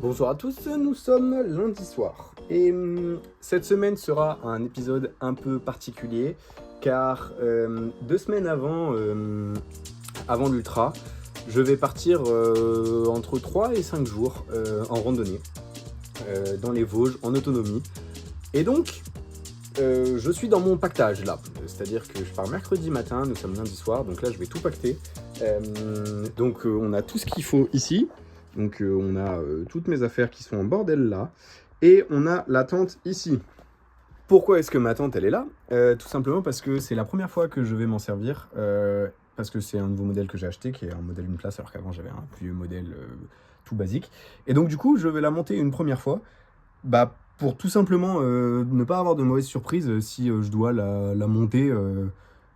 Bonjour à tous, nous sommes lundi soir et cette semaine sera un épisode un peu particulier car 2 semaines avant l'ultra, je vais partir entre 3 et 5 jours en randonnée dans les Vosges en autonomie. Et donc je suis dans mon pactage là, c'est-à-dire que je pars mercredi matin, nous sommes lundi soir, donc là je vais tout pacter. On a tout ce qu'il faut ici. Donc on a toutes mes affaires qui sont en bordel là. Et on a la tente ici. Pourquoi est-ce que ma tente elle est là? Tout simplement parce que c'est la première fois que je vais m'en servir. Parce que c'est un nouveau modèle que j'ai acheté, qui est un modèle une place, alors qu'avant j'avais un vieux modèle tout basique. Et donc du coup je vais la monter une première fois. Pour tout simplement ne pas avoir de mauvaises surprises si je dois la monter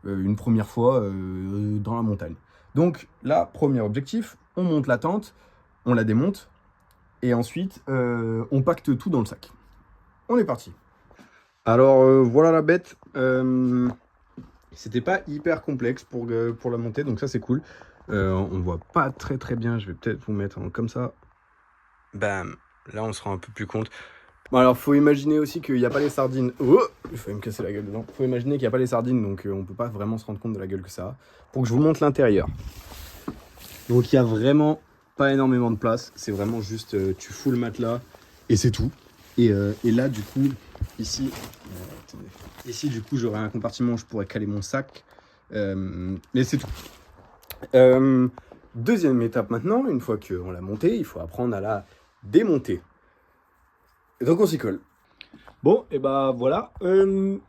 une première fois dans la montagne. Donc là, premier objectif, on monte la tente, on la démonte, et ensuite, on pacte tout dans le sac. On est parti. Alors, voilà la bête. C'était pas hyper complexe pour la monter, donc ça, c'est cool. On voit pas très très bien, je vais peut-être vous mettre comme ça. Bam. Là, on se rend un peu plus compte. Bon, alors, faut imaginer aussi qu'il n'y a pas les sardines. Oh, il faut me casser la gueule dedans. Faut imaginer qu'il n'y a pas les sardines, donc on peut pas vraiment se rendre compte de la gueule que ça a. Pour que je vous montre l'intérieur. Donc, il y a vraiment pas énormément de place, c'est vraiment juste tu fous le matelas et c'est tout. Et là du coup ici du coup j'aurai un compartiment où je pourrais caler mon sac, mais c'est tout. Deuxième étape maintenant, une fois qu'on l'a montée, il faut apprendre à la démonter. Et donc on s'y colle. Bon, et voilà,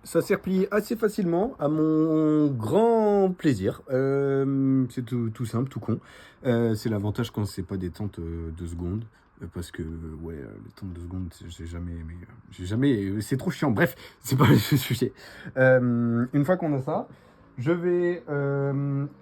ça s'est replié assez facilement, à mon grand plaisir. C'est tout simple, tout con. C'est l'avantage quand c'est pas des tentes de seconde, parce que, les tentes de seconde, j'ai jamais aimé. C'est trop chiant, bref, c'est pas le sujet. Une fois qu'on a ça, je vais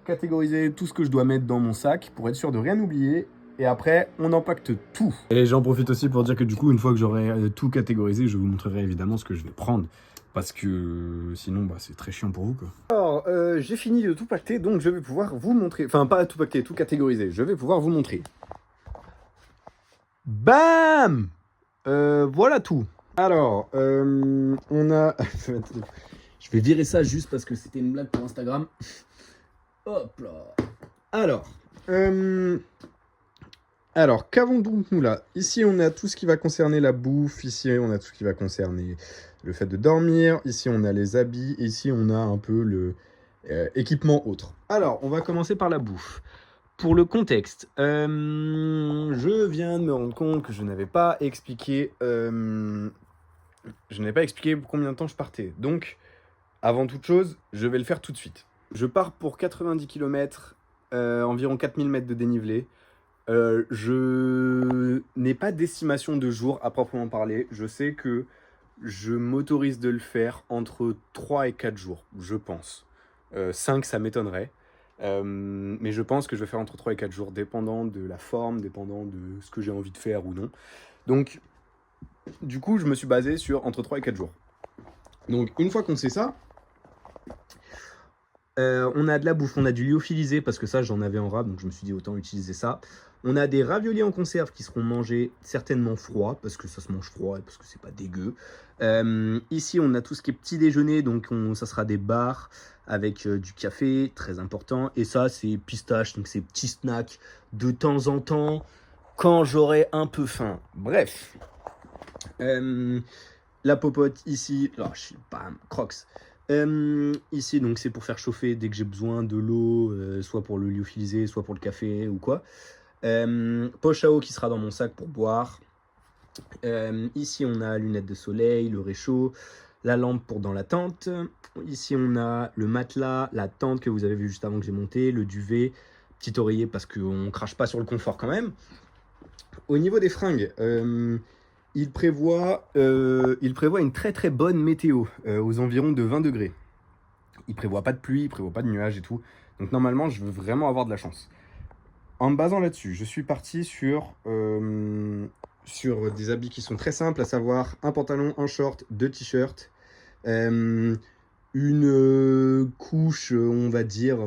catégoriser tout ce que je dois mettre dans mon sac, pour être sûr de rien oublier. Et après, on empacte tout. Et j'en profite aussi pour dire que du coup, une fois que j'aurai tout catégorisé, je vous montrerai évidemment ce que je vais prendre. Parce que sinon, c'est très chiant pour vous, quoi. Alors, j'ai fini de tout pacter, donc je vais pouvoir vous montrer. Enfin, pas tout pacter, tout catégoriser. Je vais pouvoir vous montrer. Bam! Voilà tout. Alors, on a... Je vais virer ça juste parce que c'était une blague pour Instagram. Hop là. Alors, qu'avons donc nous là? Ici, on a tout ce qui va concerner la bouffe. Ici, on a tout ce qui va concerner le fait de dormir. Ici, on a les habits. Ici, on a un peu le équipement autre. Alors, on va commencer par la bouffe. Pour le contexte, je viens de me rendre compte que je n'avais pas expliqué combien de temps je partais. Donc, avant toute chose, je vais le faire tout de suite. Je pars pour 90 km, environ 4000 mètres de dénivelé. Je n'ai pas d'estimation de jours à proprement parler. Je sais que je m'autorise de le faire entre 3 et 4 jours, je pense. 5, ça m'étonnerait. Mais je pense que je vais faire entre 3 et 4 jours, dépendant de la forme, dépendant de ce que j'ai envie de faire ou non. Donc, du coup, je me suis basé sur entre 3 et 4 jours. Donc, une fois qu'on sait ça, on a de la bouffe, on a du lyophilisé, parce que ça, j'en avais en rab, donc je me suis dit autant utiliser ça. On a des raviolis en conserve qui seront mangés certainement froids, parce que ça se mange froid et parce que c'est pas dégueu. Ici, on a tout ce qui est petit déjeuner, donc ça sera des bars avec du café, très important. Et ça, c'est pistache, donc c'est petits snacks de temps en temps, quand j'aurai un peu faim. Bref. La popote ici, bam, Crocs. Ici, donc c'est pour faire chauffer dès que j'ai besoin de l'eau, soit pour le lyophilisé, soit pour le café ou quoi. Poche à eau qui sera dans mon sac pour boire. Ici, on a lunettes de soleil, le réchaud, la lampe pour dans la tente. Ici, on a le matelas, la tente que vous avez vu juste avant que j'ai monté, le duvet, petit oreiller parce qu'on crache pas sur le confort quand même. Au niveau des fringues, il prévoit une très très bonne météo, aux environs de 20 degrés. Il prévoit pas de pluie, il prévoit pas de nuages et tout. Donc normalement, je veux vraiment avoir de la chance. En me basant là-dessus, je suis parti sur des habits qui sont très simples, à savoir un pantalon, un short, 2 t-shirts, une couche, on va dire,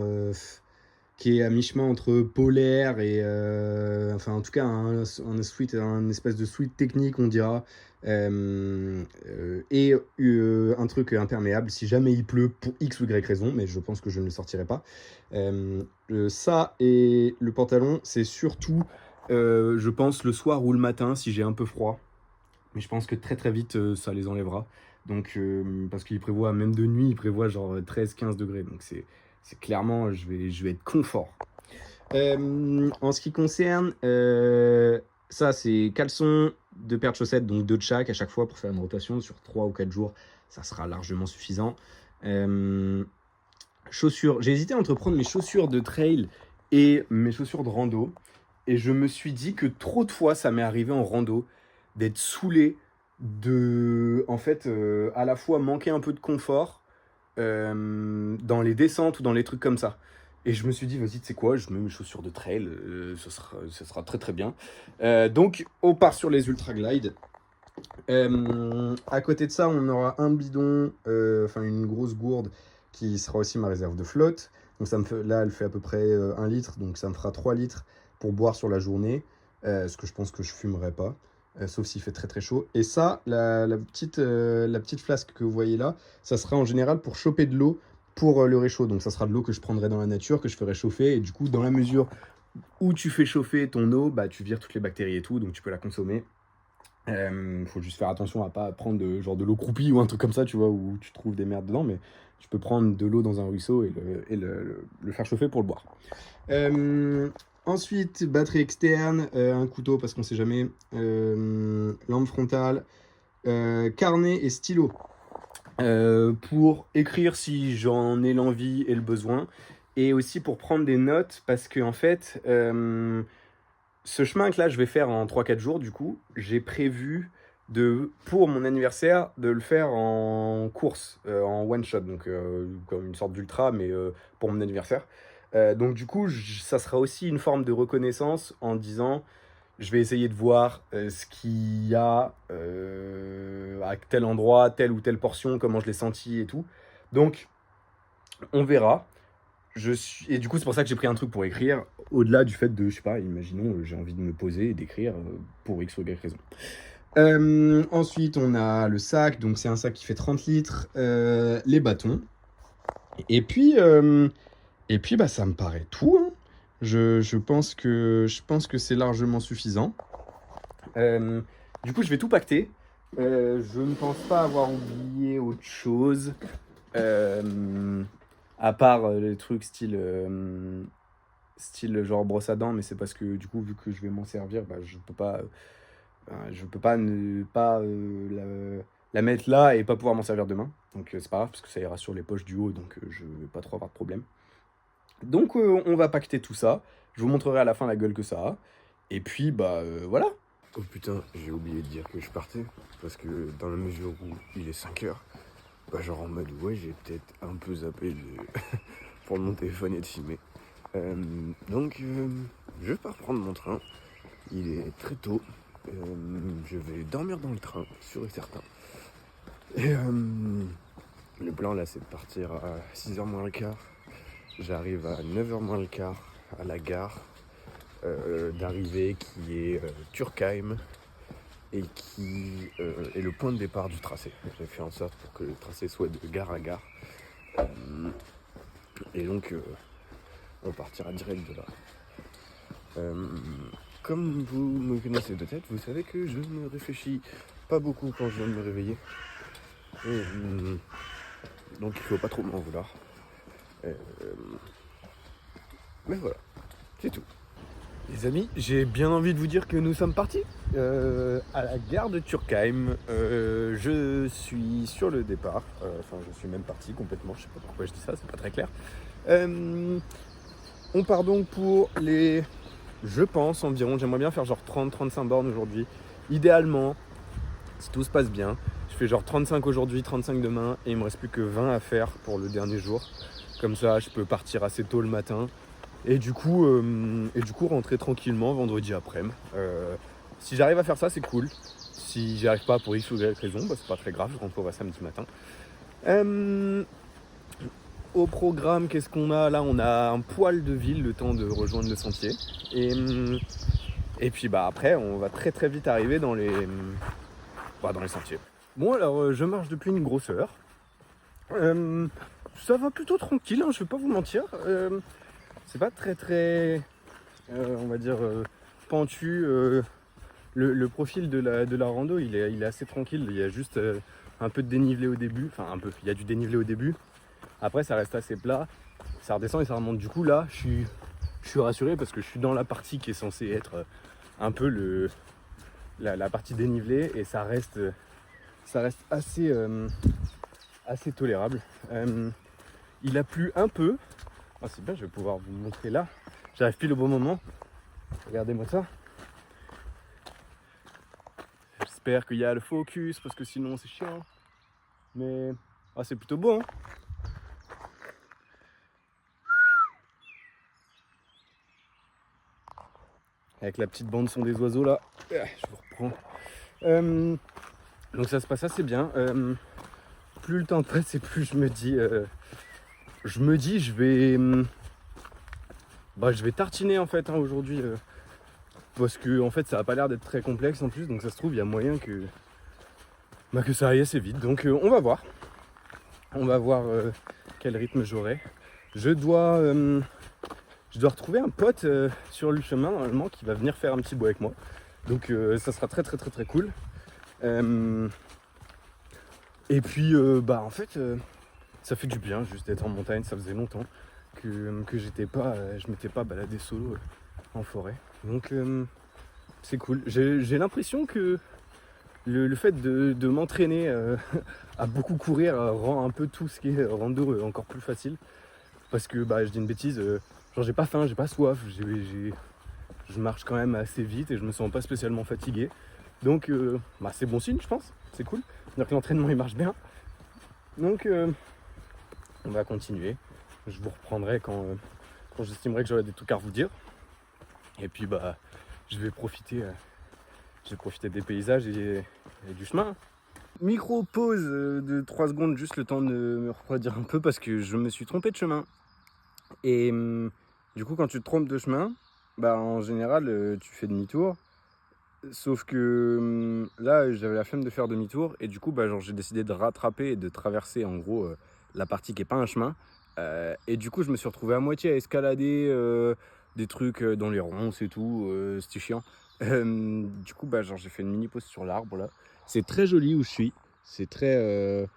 qui est à mi-chemin entre polaire et enfin en tout cas un espèce de sweat technique on dira, et un truc imperméable si jamais il pleut pour X ou Y raison, mais je pense que je ne le sortirai pas. Ça et le pantalon, c'est surtout je pense le soir ou le matin si j'ai un peu froid, mais je pense que très très vite ça les enlèvera. Donc parce qu'il prévoit même de nuit, il prévoit genre 13-15 degrés, donc c'est clairement je vais être confort. En ce qui concerne ça, c'est caleçon, 2 paires de chaussettes, donc 2 de chaque à chaque fois pour faire une rotation sur 3 ou 4 jours, ça sera largement suffisant. Chaussures, j'ai hésité entre prendre mes chaussures de trail et mes chaussures de rando, et je me suis dit que trop de fois ça m'est arrivé en rando d'être saoulé de en fait à la fois manquer un peu de confort dans les descentes ou dans les trucs comme ça. Et je me suis dit, vas-y, tu sais quoi, je mets mes chaussures de trail, ça sera très très bien. Donc, on part sur les Ultra Glide. À côté de ça, on aura un bidon, enfin une grosse gourde qui sera aussi ma réserve de flotte. Donc ça me fait, là, elle fait à peu près 1 litre, donc ça me fera 3 litres pour boire sur la journée, ce que je pense que je fumerai pas. Sauf s'il fait très très chaud. Et ça, la petite flasque que vous voyez là, ça sera en général pour choper de l'eau pour le réchaud. Donc ça sera de l'eau que je prendrai dans la nature, que je ferai chauffer. Et du coup, dans la mesure où tu fais chauffer ton eau, bah, tu vires toutes les bactéries et tout, donc tu peux la consommer. Faut juste faire attention à pas prendre genre de l'eau croupie ou un truc comme ça, tu vois, où tu trouves des merdes dedans, mais tu peux prendre de l'eau dans un ruisseau et le faire chauffer pour le boire. Ensuite, batterie externe, un couteau parce qu'on sait jamais, lampe frontale, carnet et stylo pour écrire si j'en ai l'envie et le besoin, et aussi pour prendre des notes parce que en fait, ce chemin que là je vais faire en 3-4 jours, du coup, j'ai prévu pour mon anniversaire de le faire en course, en one shot, donc comme une sorte d'ultra, mais pour mon anniversaire. Donc du coup, ça sera aussi une forme de reconnaissance en disant, je vais essayer de voir ce qu'il y a à tel endroit, telle ou telle portion, comment je l'ai senti et tout. Donc, on verra. Et du coup, c'est pour ça que j'ai pris un truc pour écrire, au-delà du fait de, je sais pas, imaginons, j'ai envie de me poser et d'écrire pour X ou Y raison. Ensuite, on a le sac, donc c'est un sac qui fait 30 litres, les bâtons. Et puis bah, ça me paraît tout, hein. Je pense que c'est largement suffisant. Du coup, je vais tout pacter. Je ne pense pas avoir oublié autre chose. À part les trucs style genre brosse à dents, mais c'est parce que du coup, vu que je vais m'en servir, bah, je peux pas ne pas la mettre là et pas pouvoir m'en servir demain. Donc c'est pas grave, parce que ça ira sur les poches du haut, donc je vais pas trop avoir de problème. Donc on va pacter tout ça. Je vous montrerai à la fin la gueule que ça a. Et puis bah voilà. Oh putain, j'ai oublié de dire que je partais. Parce que dans la mesure où il est 5h, bah genre en mode ouais, j'ai peut-être un peu zappé de prendre mon téléphone et de filmer. Donc je pars prendre mon train. Il est très tôt. Je vais dormir dans le train, sûr et certain. Et le plan là, c'est de partir à 6h moins le quart. J'arrive à 9h moins le quart à la gare d'arrivée qui est Turkheim et qui est le point de départ du tracé. J'ai fait en sorte pour que le tracé soit de gare à gare. Et donc on partira direct de là. Comme vous me connaissez de tête, vous savez que je ne réfléchis pas beaucoup quand je viens de me réveiller. Et, donc il faut pas trop m'en vouloir. Mais voilà, c'est tout. Les amis, j'ai bien envie de vous dire que nous sommes partis à la gare de Turkheim. Je suis sur le départ. Enfin, je suis même parti complètement. Je sais pas pourquoi je dis ça, c'est pas très clair. On part donc pour les, je pense environ, j'aimerais bien faire genre 30-35 bornes aujourd'hui. Idéalement, si tout se passe bien, je fais genre 35 aujourd'hui, 35 demain, et il me reste plus que 20 à faire pour le dernier jour. Comme ça, je peux partir assez tôt le matin. Et du coup, rentrer tranquillement vendredi après-midi. Si j'arrive à faire ça, c'est cool. Si j'y arrive pas pour X ou Y raison, bah, c'est pas très grave, je rentrerai samedi matin. au programme, qu'est-ce qu'on a là? On a un poil de ville, le temps de rejoindre le sentier. Et puis bah après, on va très très vite arriver dans les sentiers. Bon alors, je marche depuis une grosse heure. Ça va plutôt tranquille, hein, je vais pas vous mentir. C'est pas très très, on va dire, pentu. Le profil de la rando, il est assez tranquille. Il y a juste un peu de dénivelé au début. Enfin un peu, il y a du dénivelé au début. Après ça reste assez plat. Ça redescend et ça remonte. Du coup là, je suis rassuré parce que je suis dans la partie qui est censée être un peu la partie dénivelée. Et ça reste assez tolérable. Il a plu un peu. Oh, c'est bien, je vais pouvoir vous montrer là. J'arrive pile au bon moment. Regardez-moi ça. J'espère qu'il y a le focus parce que sinon c'est chiant. Mais c'est plutôt beau, hein. Avec la petite bande son des oiseaux là. Je vous reprends. Donc ça se passe assez bien. Plus le temps passe et plus je me dis je vais tartiner en fait, hein, aujourd'hui. Parce que en fait ça a pas l'air d'être très complexe en plus. Donc ça se trouve il y a moyen que ça aille assez vite. Donc on va voir. On va voir quel rythme j'aurai. Je dois retrouver un pote sur le chemin normalement qui va venir faire un petit bout avec moi. Donc ça sera très très très très cool. Et puis en fait ça fait du bien juste d'être en montagne. Ça faisait longtemps que je m'étais pas baladé solo en forêt. Donc c'est cool. J'ai l'impression que le fait de m'entraîner à beaucoup courir rend un peu tout ce qui est rando encore plus facile. Parce que je dis une bêtise, genre j'ai pas faim, j'ai pas soif, je marche quand même assez vite et je me sens pas spécialement fatigué. Donc c'est bon signe, je pense, c'est cool. C'est-à-dire que l'entraînement il marche bien. Donc on va continuer. Je vous reprendrai quand j'estimerai que j'aurai des trucs à vous dire. Et puis je vais profiter des paysages et du chemin. Micro pause de 3 secondes, juste le temps de me refroidir un peu parce que je me suis trompé de chemin. Et du coup quand tu te trompes de chemin, en général tu fais demi-tour. Sauf que là j'avais la flemme de faire demi-tour et du coup j'ai décidé de rattraper et de traverser en gros la partie qui est pas un chemin. Et du coup je me suis retrouvé à moitié à escalader des trucs dans les ronces et tout, c'était chiant. Du coup j'ai fait une mini pause sur l'arbre là. C'est très joli où je suis, c'est très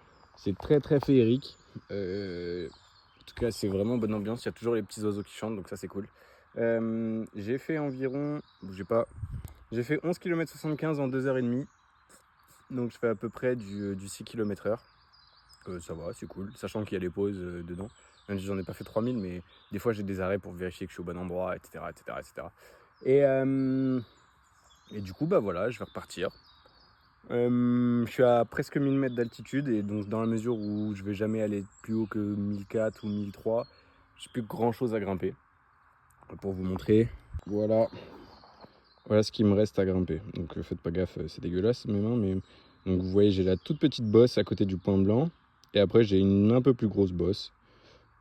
très féerique. En tout cas c'est vraiment bonne ambiance, il y a toujours les petits oiseaux qui chantent donc ça c'est cool. J'ai fait environ, bougez pas, j'ai fait 11 km 75 en 2h30. Donc je fais à peu près du 6 km/h. Ça va, c'est cool, sachant qu'il y a les pauses dedans. Même si j'en ai pas fait 3000, mais des fois j'ai des arrêts pour vérifier que je suis au bon endroit, etc. Et du coup, voilà, je vais repartir. Je suis à presque 1000 mètres d'altitude, et donc dans la mesure où je vais jamais aller plus haut que 1004 ou 1003, j'ai plus grand chose à grimper. Pour vous montrer, voilà ce qui me reste à grimper. Donc faites pas gaffe, c'est dégueulasse mes mains, mais donc vous voyez j'ai la toute petite bosse à côté du point blanc, et après j'ai une un peu plus grosse bosse,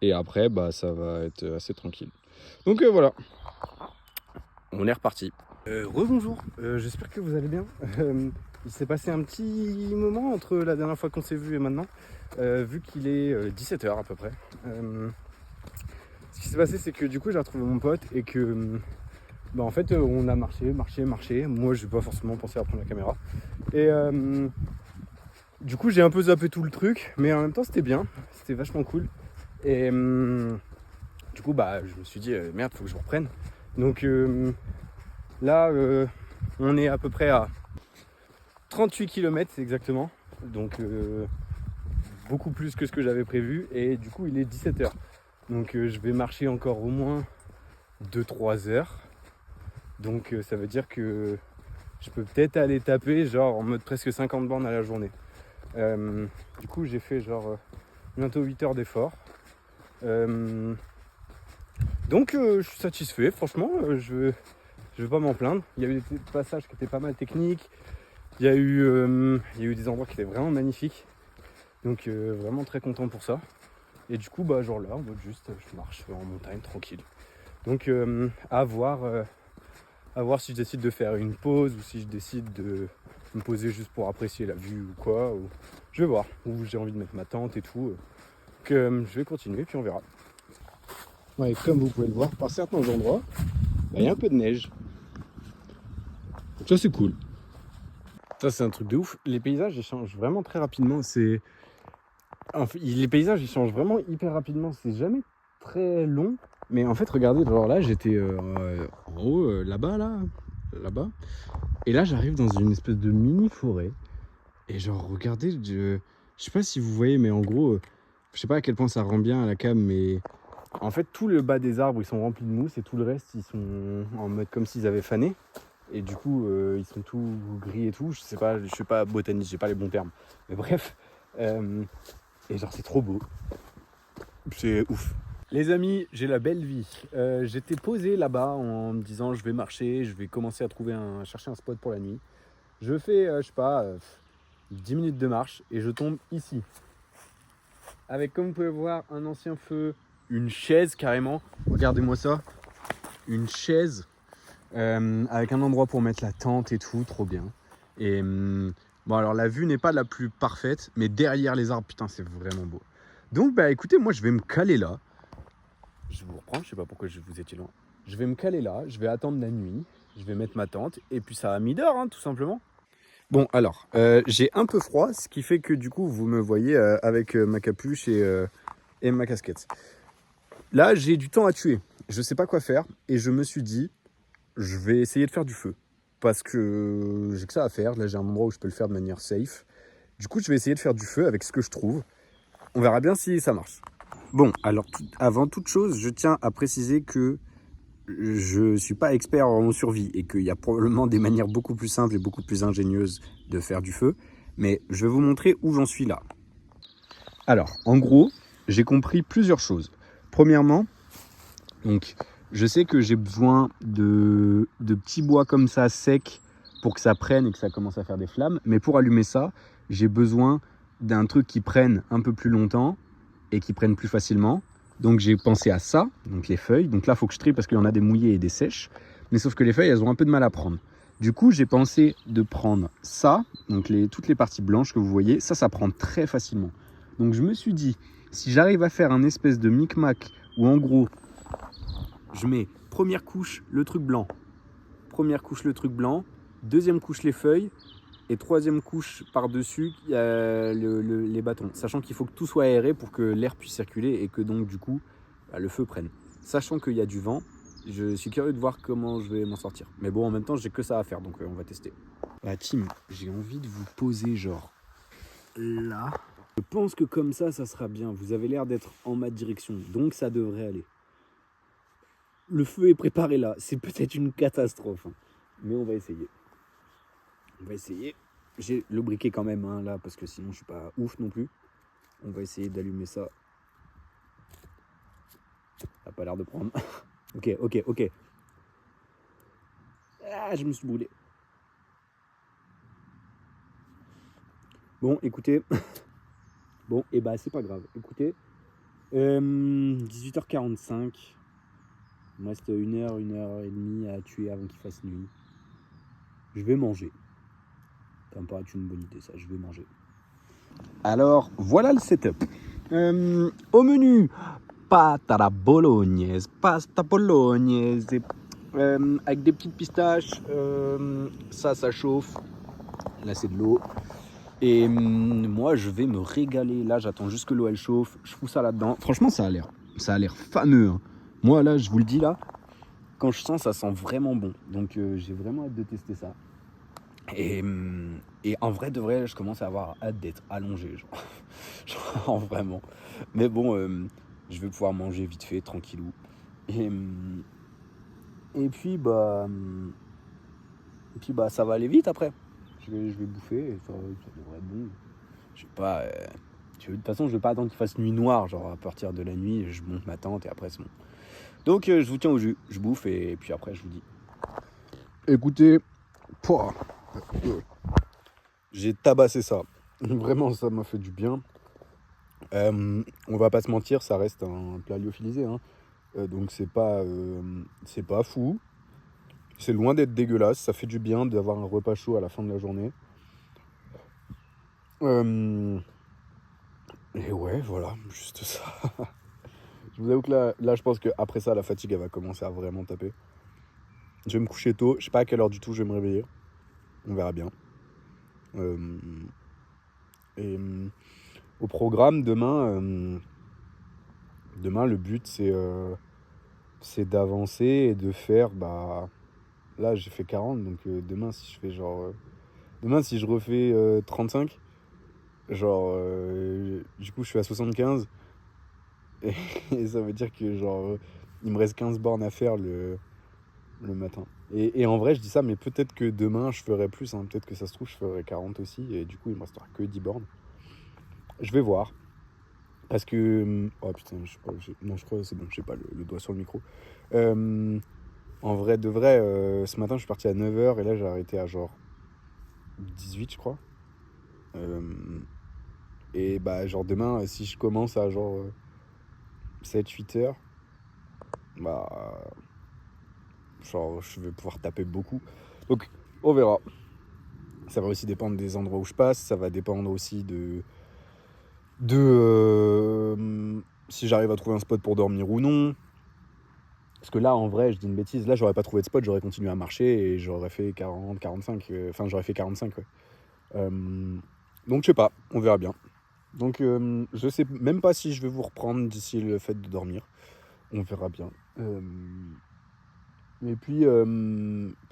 et après ça va être assez tranquille. Donc voilà, on est reparti. Rebonjour, j'espère que vous allez bien. Il s'est passé un petit moment entre la dernière fois qu'on s'est vu et maintenant, vu qu'il est 17h à peu près. Ce qui s'est passé, c'est que du coup j'ai retrouvé mon pote et que en fait on a marché. Moi j'ai pas forcément pensé à prendre la caméra. Et du coup j'ai un peu zappé tout le truc, mais en même temps c'était bien, c'était vachement cool. Et du coup je me suis dit merde, faut que je reprenne. Donc là on est à peu près à 38 km exactement. Donc beaucoup plus que ce que j'avais prévu. Et du coup il est 17h. Donc je vais marcher encore au moins 2-3 heures. Donc ça veut dire que je peux peut-être aller taper genre en mode presque 50 bornes à la journée. Du coup j'ai fait genre bientôt 8 heures d'effort. Donc je suis satisfait, franchement, je vais pas m'en plaindre. Il y a eu des passages qui étaient pas mal techniques. Il y a eu des endroits qui étaient vraiment magnifiques. Donc vraiment très content pour ça. Et du coup, genre là, en mode juste, je marche en montagne tranquille. Donc, à voir si je décide de faire une pause ou si je décide de me poser juste pour apprécier la vue ou quoi. Ou... Je vais voir où j'ai envie de mettre ma tente et tout. Donc, je vais continuer, puis on verra. Ouais, comme vous pouvez le voir, par certains endroits, il y a un peu de neige. Donc ça, c'est cool. Ça, c'est un truc de ouf. Les paysages, ils changent vraiment très rapidement. Les paysages, ils changent vraiment hyper rapidement. C'est jamais très long. Mais en fait, regardez, genre là, j'étais en haut, là-bas. Et là, j'arrive dans une espèce de mini-forêt. Et genre, regardez, je sais pas si vous voyez, mais en gros, je sais pas à quel point ça rend bien à la cam, mais en fait, tout le bas des arbres, ils sont remplis de mousse et tout le reste, ils sont en mode comme s'ils avaient fané. Et du coup, ils sont tout gris et tout. Je sais pas, je suis pas botaniste, j'ai pas les bons termes. Mais bref, et genre, c'est trop beau. C'est ouf. Les amis, j'ai la belle vie. J'étais posé là-bas en me disant je vais marcher, je vais commencer à chercher un spot pour la nuit. Je fais, je sais pas, 10 minutes de marche et je tombe ici. Avec, comme vous pouvez voir, un ancien feu, une chaise carrément. Regardez-moi ça. Une chaise avec un endroit pour mettre la tente et tout, trop bien. Et bon, alors la vue n'est pas la plus parfaite, mais derrière les arbres, putain, c'est vraiment beau. Donc, écoutez, moi je vais me caler là. Je vous reprends, je sais pas pourquoi vous étiez loin. Je vais me caler là, je vais attendre la nuit, je vais mettre ma tente et puis ça a mis d'heure, tout simplement. Bon, alors, j'ai un peu froid, ce qui fait que du coup, vous me voyez avec ma capuche et ma casquette. Là, j'ai du temps à tuer. Je sais pas quoi faire et je me suis dit, je vais essayer de faire du feu. Parce que j'ai que ça à faire. Là, j'ai un endroit où je peux le faire de manière safe. Du coup, je vais essayer de faire du feu avec ce que je trouve. On verra bien si ça marche. Bon, alors avant toute chose, je tiens à préciser que je suis pas expert en survie et qu'il y a probablement des manières beaucoup plus simples et beaucoup plus ingénieuses de faire du feu. Mais je vais vous montrer où j'en suis là. Alors, en gros, j'ai compris plusieurs choses. Premièrement, donc, je sais que j'ai besoin de petits bois comme ça, secs, pour que ça prenne et que ça commence à faire des flammes. Mais pour allumer ça, j'ai besoin d'un truc qui prenne un peu plus longtemps et qui prenne plus facilement. Donc j'ai pensé à ça, donc les feuilles. Donc là, il faut que je trie parce qu'il y en a des mouillées et des sèches. Mais sauf que les feuilles, elles ont un peu de mal à prendre. Du coup, j'ai pensé de prendre ça, donc toutes les parties blanches que vous voyez. Ça prend très facilement. Donc je me suis dit, si j'arrive à faire un espèce de micmac où en gros, je mets première couche le truc blanc, deuxième couche les feuilles, et troisième couche par-dessus, il y a les bâtons. Sachant qu'il faut que tout soit aéré pour que l'air puisse circuler et que donc du coup, le feu prenne. Sachant qu'il y a du vent, je suis curieux de voir comment je vais m'en sortir. Mais bon, en même temps, j'ai que ça à faire, donc on va tester. Team, j'ai envie de vous poser genre là. Je pense que comme ça sera bien. Vous avez l'air d'être en ma direction, donc ça devrait aller. Le feu est préparé là. C'est peut-être une catastrophe, mais on va essayer. J'ai le briquet quand même là, parce que sinon je suis pas ouf non plus. On va essayer d'allumer ça. Ça n'a pas l'air de prendre. Ok. Ah, je me suis brûlé. Bon, écoutez. Bon, c'est pas grave. Écoutez. 18h45. Il me reste 1h et demie à tuer avant qu'il fasse nuit. Je vais manger. Ça me paraît une bonne idée, ça. Je vais manger. Alors, voilà le setup. Au menu, pasta bolognaise, avec des petites pistaches. Ça chauffe. Là, c'est de l'eau. Et moi, je vais me régaler. Là, j'attends juste que l'eau, elle chauffe. Je fous ça là-dedans. Franchement, ça a l'air fameux. Moi, là, je vous le dis, là, quand je sens, ça sent vraiment bon. Donc, j'ai vraiment hâte de tester ça. Et en vrai de vrai, je commence à avoir hâte d'être allongé, genre vraiment. Mais bon, je vais pouvoir manger vite fait, tranquillou. Et puis ça va aller vite après. Je vais bouffer, et ça devrait être bon. Je sais pas. De toute façon, je vais pas attendre qu'il fasse nuit noire, genre à partir de la nuit, je monte ma tente et après c'est bon. Donc je vous tiens au jus, je bouffe et puis après je vous dis. Écoutez, j'ai tabassé ça. Vraiment, ça m'a fait du bien. On va pas se mentir, ça reste un plat lyophilisé, hein. Donc c'est pas fou. C'est loin d'être dégueulasse. Ça fait du bien d'avoir un repas chaud à la fin de la journée. Et ouais, voilà, juste ça. Je vous avoue que là, je pense qu'après ça, la fatigue, elle va commencer à vraiment taper. Je vais me coucher tôt. Je sais pas à quelle heure du tout je vais me réveiller. On verra bien. Au programme, demain, le but, c'est d'avancer et de faire... là, j'ai fait 40, donc demain, si je fais Demain, si je refais 35, du coup, je suis à 75. Et ça veut dire que, il me reste 15 bornes à faire le matin. Et en vrai, je dis ça, mais peut-être que demain, je ferai plus. Hein. Peut-être que ça se trouve, je ferai 40 aussi. Et du coup, il me restera que 10 bornes. Je vais voir. Parce que... Oh putain, je crois que c'est bon, j'ai pas le doigt sur le micro. En vrai, de vrai, ce matin, je suis parti à 9h et là, j'ai arrêté à 18, je crois. Et demain, si je commence à 7-8 heures, je vais pouvoir taper beaucoup. Donc, on verra. Ça va aussi dépendre des endroits où je passe. Ça va dépendre aussi de si j'arrive à trouver un spot pour dormir ou non. Parce que là, en vrai, je dis une bêtise. Là, j'aurais pas trouvé de spot. J'aurais continué à marcher et j'aurais fait 40, 45. J'aurais fait 45, ouais. Donc, je sais pas. On verra bien. Donc, je sais même pas si je vais vous reprendre d'ici le fait de dormir. On verra bien. Et puis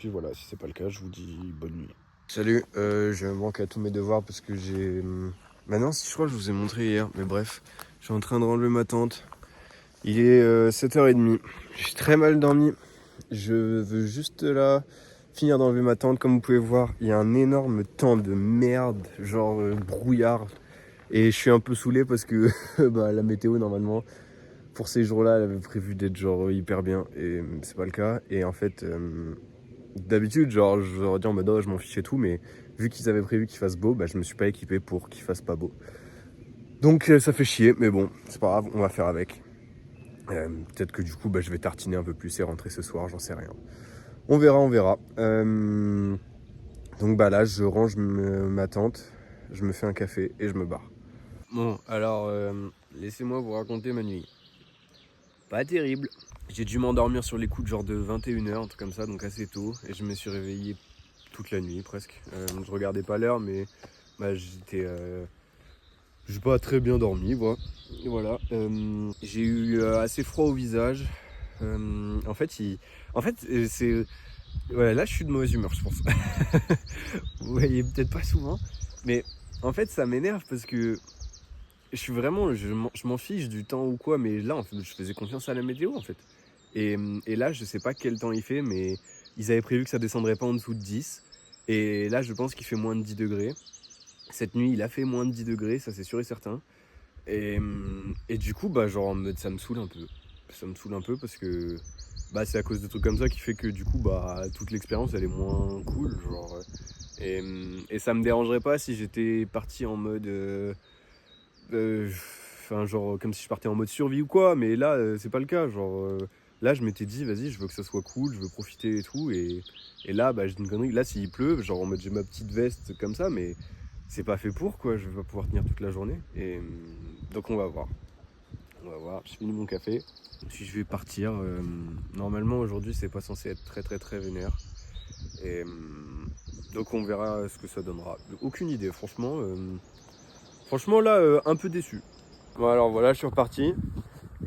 voilà, si c'est pas le cas, je vous dis bonne nuit. Salut, je manque à tous mes devoirs parce que j'ai... Maintenant, je crois que je vous ai montré hier, mais bref, je suis en train de renlever ma tente. Il est 7h30, j'ai très mal dormi. Je veux juste là finir d'enlever ma tente. Comme vous pouvez voir, il y a un énorme temps de merde, brouillard. Et je suis un peu saoulé parce que la météo, normalement, pour ces jours-là, elle avait prévu d'être hyper bien. Et c'est pas le cas. Et en fait... D'habitude, je leur ai dit en mode oh, je m'en fiche et tout, mais vu qu'ils avaient prévu qu'il fasse beau, je me suis pas équipé pour qu'il fasse pas beau. Donc ça fait chier, mais bon, c'est pas grave, on va faire avec. Peut-être que du coup, je vais tartiner un peu plus et rentrer ce soir, j'en sais rien. On verra. Donc là, je range ma tente, je me fais un café et je me barre. Bon, alors, laissez-moi vous raconter ma nuit. Pas terrible. J'ai dû m'endormir sur les coups de 21h, un truc comme ça, donc assez tôt. Et je me suis réveillé toute la nuit presque. Je regardais pas l'heure, mais j'ai pas très bien dormi, voilà. J'ai eu assez froid au visage. En fait, c'est... Voilà, là je suis de mauvaise humeur, je pense. Vous voyez peut-être pas souvent, mais en fait ça m'énerve parce que je suis vraiment... Je m'en fiche du temps ou quoi, mais là en fait, je faisais confiance à la météo en fait. Et là, je sais pas quel temps il fait, mais ils avaient prévu que ça descendrait pas en dessous de 10. Et là, je pense qu'il fait moins de 10 degrés. Cette nuit, il a fait moins de 10 degrés, ça c'est sûr et certain. Et du coup, en mode, ça me saoule un peu. Ça me saoule un peu parce que c'est à cause de trucs comme ça qui fait que du coup, toute l'expérience, elle est moins cool. Et ça me dérangerait pas si j'étais parti en mode... comme si je partais en mode survie ou quoi, mais là, c'est pas le cas. Là, je m'étais dit, vas-y, je veux que ça soit cool, je veux profiter et tout. Et là, je dis une connerie. Là, s'il pleut, en mode, j'ai ma petite veste comme ça, mais c'est pas fait pour, quoi. Je vais pas pouvoir tenir toute la journée. Et donc, on va voir. Je finis mon café. Puis, je vais partir. Normalement, aujourd'hui, c'est pas censé être très, très, très vénère. Et donc, on verra ce que ça donnera. Aucune idée, franchement. Franchement, là, un peu déçu. Bon, alors voilà, je suis reparti.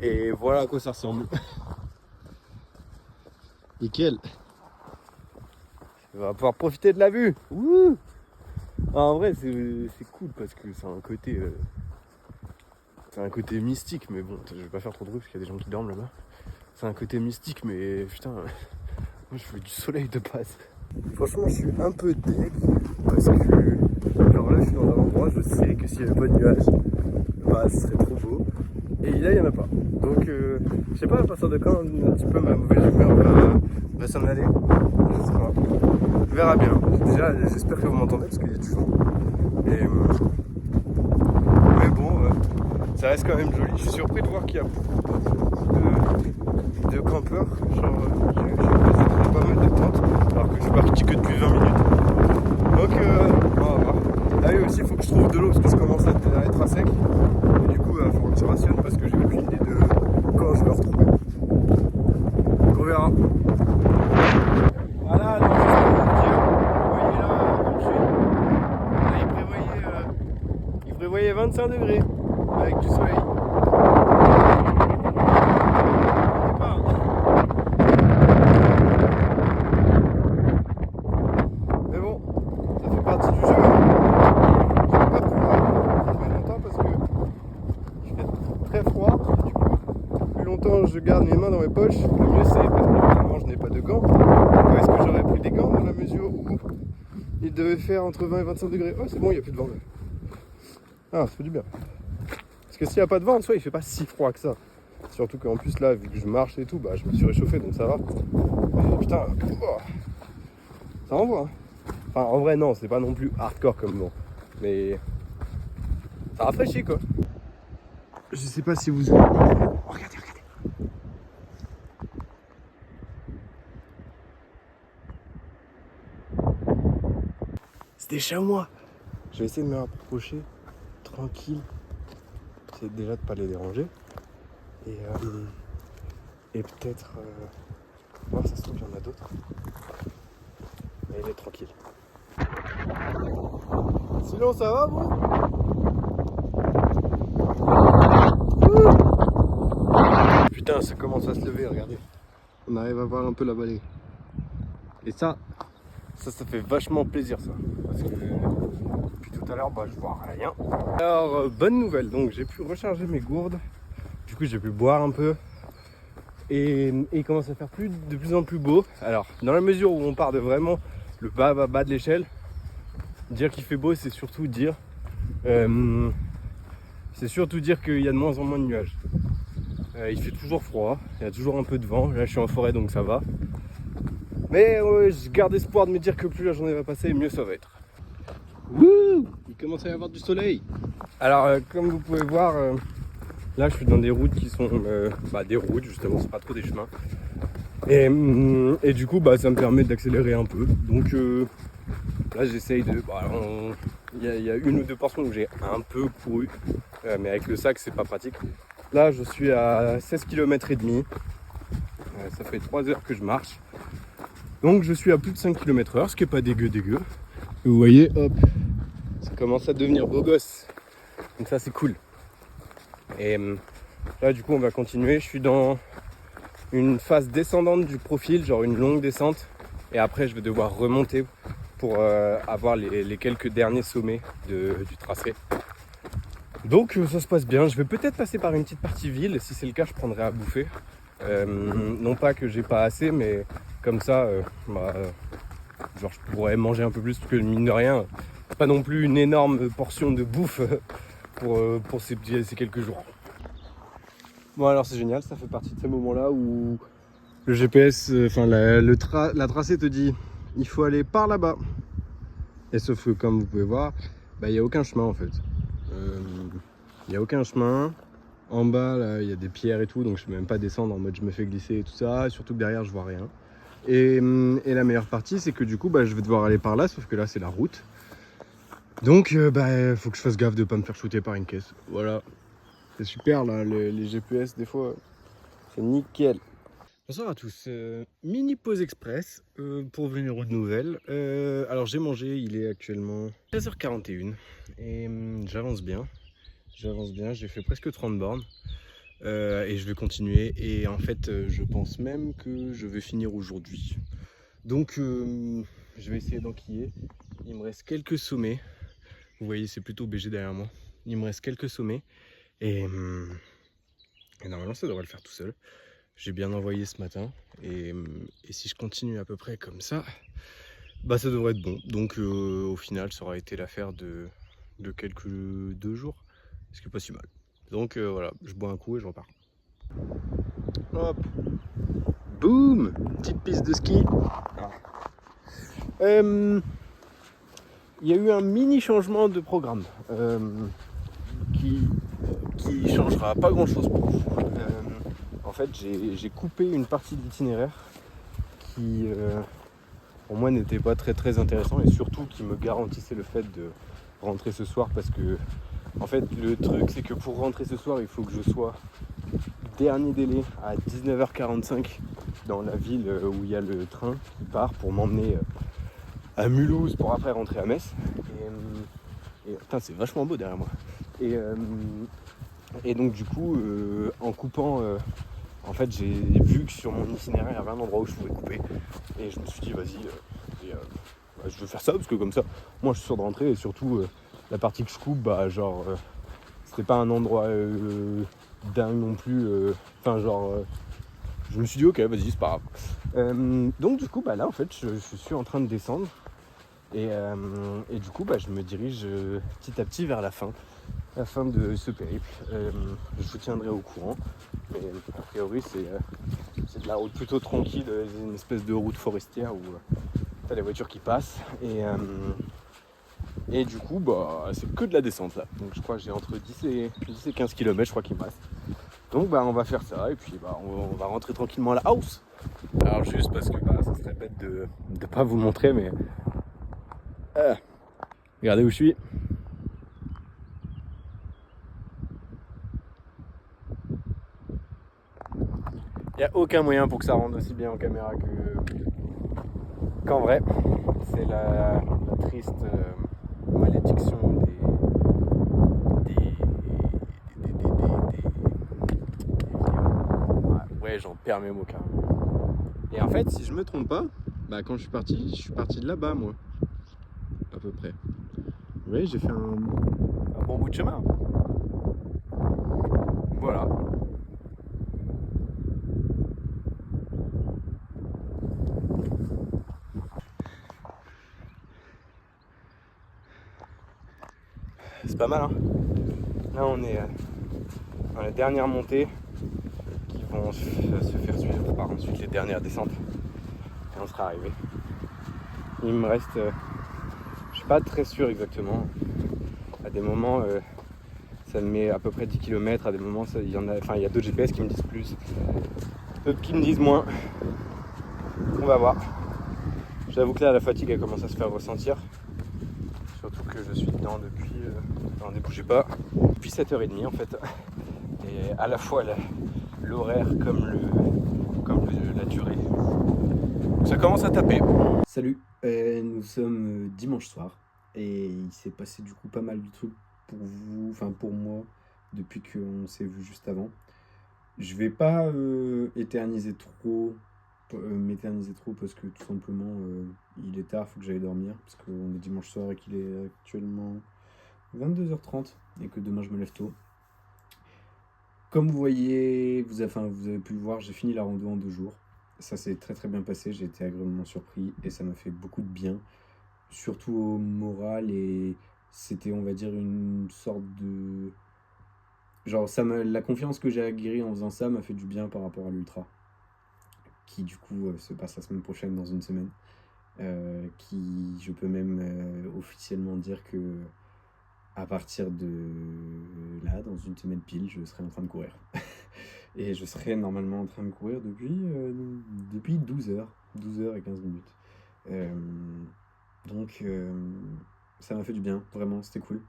Et voilà à quoi ça ressemble. Nickel. On va pouvoir profiter de la vue. Wouh. En vrai, c'est cool parce que c'est un côté mystique. Mais bon, je vais pas faire trop de bruit parce qu'il y a des gens qui dorment là-bas. C'est un côté mystique, mais putain, moi je veux du soleil de base. Franchement, je suis un peu deg parce que là, je suis dans un endroit, je sais que s'il n'y avait pas de nuages, ce serait trop beau. Et là, il n'y en a pas. Donc, je sais pas à partir de quand un petit peu ma mauvaise humeur va s'en aller. Je sais pas. On verra bien. Déjà, j'espère que vous m'entendez parce qu'il y a du vent. Mais bon, ça reste quand même joli. Je suis surpris de voir qu'il y a beaucoup de campeurs. Genre, j'ai passé pas mal de tentes, alors que je suis parti que depuis 20 minutes. Donc, on va voir. Ah oui, aussi, il faut que je trouve de l'eau parce que ça commence à être à sec. Et du coup, il va falloir que je rationne parce que j'ai aucune idée de quand je vais retrouver. Donc, on verra. Voilà, alors, il prévoyait 25 degrés avec du soleil. Mais bon, ça fait partie du jeu. Je vais pas pouvoir très longtemps parce que il fait très froid. Du coup, plus longtemps je garde mes mains dans mes poches, le mieux c'est parce que évidemment je n'ai pas de gants. Pourquoi est-ce que j'aurais pris des gants dans la mesure où il devait faire entre 20 et 25 degrés? Oh, c'est bon, il n'y a plus de vent là. Ah, ça fait du bien. Parce que s'il n'y a pas de vent, en soi, il fait pas si froid que ça. Surtout qu'en plus, là, vu que je marche et tout, bah, je me suis réchauffé, donc ça va. Mais putain, oh, ça envoie. Hein. Enfin, en vrai, non, c'est pas non plus hardcore comme vent. Mais ça rafraîchit, quoi. Je sais pas si vous... Oh, regardez, regardez. C'est des chamois. Je vais essayer de me rapprocher tranquille. J'essaie déjà de pas les déranger. Et peut-être voir, ça se trouve, il y en a d'autres. Mais il est tranquille. Sinon, ça va, vous? Putain, ça commence à se lever, regardez. On arrive à voir un peu la vallée. Et ça fait vachement plaisir, ça. Parce que depuis tout à l'heure, bah, je vois rien. Alors, bonne nouvelle, donc j'ai pu recharger mes gourdes. Du coup, j'ai pu boire un peu. Et il commence à faire de plus en plus beau. Alors, dans la mesure où on part de vraiment le bas de l'échelle, dire qu'il fait beau, c'est surtout dire qu'il y a de moins en moins de nuages. Il fait toujours froid, il y a toujours un peu de vent. Là, je suis en forêt, donc ça va. Mais je garde espoir de me dire que plus la journée va passer, mieux ça va être. Wouh! Il commence à y avoir du soleil. Alors, comme vous pouvez voir, là, je suis dans des routes qui sont des routes, justement, c'est pas trop des chemins. Et du coup, bah, ça me permet d'accélérer un peu. Donc là, j'essaye de... Il y a une ou deux portions où j'ai un peu couru, mais avec le sac, c'est pas pratique. Là, je suis à 16 km et demi. Ça fait 3 heures que je marche. Donc, je suis à plus de 5 km/h, ce qui est pas dégueu. Et vous voyez, hop, ça commence à devenir beau gosse. Donc ça, c'est cool. Et là, du coup, on va continuer. Je suis dans une phase descendante du profil, genre une longue descente. Et après, je vais devoir remonter pour avoir les quelques derniers sommets du tracé. Donc, ça se passe bien. Je vais peut-être passer par une petite partie ville. Si c'est le cas, je prendrai à bouffer. Non pas que j'ai pas assez, mais comme ça, genre, je pourrais manger un peu plus, parce que mine de rien, pas non plus une énorme portion de bouffe pour ces quelques jours. Bon, alors c'est génial, ça fait partie de ces moments-là où le GPS, la tracée te dit il faut aller par là-bas. Et sauf que, comme vous pouvez voir, il n'y a aucun chemin en fait. Il n'y a aucun chemin. En bas, là, il y a des pierres et tout, donc je ne peux même pas descendre en mode je me fais glisser et tout ça. Et surtout que derrière, je vois rien. Et la meilleure partie, c'est que du coup, je vais devoir aller par là, sauf que là, c'est la route. Donc, faut que je fasse gaffe de ne pas me faire shooter par une caisse. Voilà. C'est super, là, les GPS, des fois, c'est nickel. Bonsoir à tous. Mini pause express pour venir aux nouvelles. Alors, j'ai mangé, il est actuellement 13h41 et j'avance bien. J'ai fait presque 30 bornes et je vais continuer. Et en fait, je pense même que je vais finir aujourd'hui. Donc, je vais essayer d'enquiller. Il me reste quelques sommets. Vous voyez, c'est plutôt BG derrière moi. Il me reste quelques sommets et normalement, ça devrait le faire tout seul. J'ai bien envoyé ce matin et si je continue à peu près comme ça, ça devrait être bon. Donc, au final, ça aura été l'affaire de quelques 2 jours. Ce qui est pas si mal. Donc voilà, je bois un coup et je repars. Hop, boum, petite piste de ski. Il y a eu un mini changement de programme qui qui changera pas grand chose pour vous. En fait, j'ai coupé une partie de l'itinéraire qui, pour moi, n'était pas très très intéressant et surtout qui me garantissait le fait de rentrer ce soir parce que, en fait, le truc, c'est que pour rentrer ce soir, il faut que je sois dernier délai à 19h45 dans la ville où il y a le train qui part pour m'emmener à Mulhouse pour après rentrer à Metz. Et putain, c'est vachement beau derrière moi. Et donc du coup, en coupant, en fait, j'ai vu que sur mon itinéraire, il y avait un endroit où je pouvais couper. Et je me suis dit, vas-y, je veux faire ça parce que comme ça, moi, je suis sûr de rentrer. Et surtout, la partie que je coupe, c'était pas un endroit dingue non plus. Je me suis dit, ok, vas-y, c'est pas grave. Donc du coup, là, en fait, je suis en train de descendre. Et du coup, je me dirige petit à petit vers la fin de ce périple. Je vous tiendrai au courant. Mais a priori, c'est de la route plutôt tranquille, une espèce de route forestière où t'as les voitures qui passent. Et du coup, c'est que de la descente là. Donc je crois que j'ai entre 10 et 15 km, je crois qu'il me reste. Donc on va faire ça et puis on va rentrer tranquillement à la house. Alors juste parce que ça serait bête de pas vous montrer, mais regardez où je suis. Il n'y a aucun moyen pour que ça rende aussi bien en caméra qu'en vrai. C'est la triste malédiction des vidéos. Ouais, j'en perds mes mots carrément. Et en fait, si je me trompe pas, quand je suis parti de là-bas, moi. À peu près. Vous voyez, j'ai fait un bon bout de chemin. Voilà. C'est pas mal, hein. Là, on est dans les dernières montées qui vont se faire suivre par ensuite les dernières descentes. Et on sera arrivé. Il me reste... je suis pas très sûr exactement. À des moments, ça me met à peu près 10 km. À des moments, il y a d'autres GPS qui me disent plus. D'autres qui me disent moins. On va voir. J'avoue que là, la fatigue, elle commence à se faire ressentir. Surtout que je suis dedans depuis... ne bougez pas. Depuis 7h30 en fait. Et à la fois l'horaire comme la durée. Ça commence à taper. Salut, nous sommes dimanche soir. Et il s'est passé du coup pas mal de trucs pour vous, enfin pour moi, depuis qu'on s'est vu juste avant. Je vais pas m'éterniser trop parce que tout simplement il est tard, faut que j'aille dormir parce qu'on est dimanche soir et qu'il est actuellement 22h30 et que demain je me lève tôt. Comme vous voyez, vous avez pu le voir, j'ai fini la rando en 2 jours. Ça s'est très très bien passé, j'ai été agréablement surpris et ça m'a fait beaucoup de bien, surtout au moral, et c'était, on va dire, une sorte de... Genre, la confiance que j'ai acquérie en faisant ça m'a fait du bien par rapport à l'ultra, qui du coup se passe la semaine prochaine, dans une semaine. Qui, je peux même officiellement dire que à partir de là, dans une semaine pile, je serai en train de courir. Et je serai normalement en train de courir depuis 12h et 15 minutes. Donc ça m'a fait du bien, vraiment, c'était cool.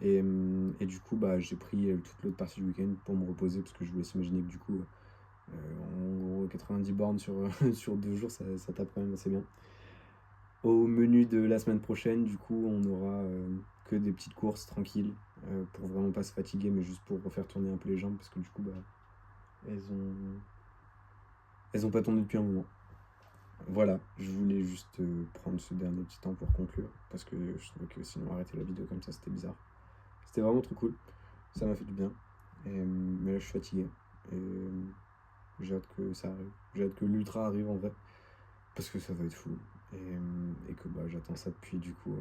Et du coup, j'ai pris toute l'autre partie du week-end pour me reposer parce que je voulais s'imaginer que du coup, en gros, 90 bornes sur, sur 2 jours, ça tape quand même assez bien. Au menu de la semaine prochaine, du coup, on aura que des petites courses tranquilles pour vraiment pas se fatiguer, mais juste pour refaire tourner un peu les jambes parce que du coup, elles ont pas tourné depuis un moment. Voilà, je voulais juste prendre ce dernier petit temps pour conclure parce que je trouvais que sinon arrêter la vidéo comme ça, c'était bizarre. C'était vraiment trop cool, ça m'a fait du bien. Mais là, je suis fatigué et j'ai hâte que ça arrive. J'ai hâte que l'ultra arrive en vrai parce que ça va être fou. Et que j'attends ça depuis du coup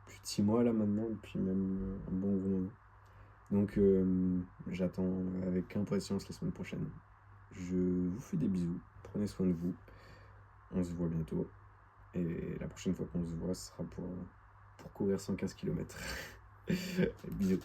plus de 6 mois là maintenant, depuis même un bon gros moment. Donc j'attends avec impatience la semaine prochaine. Je vous fais des bisous, prenez soin de vous, on se voit bientôt. Et la prochaine fois qu'on se voit, ce sera pour courir 115 km. Bisous.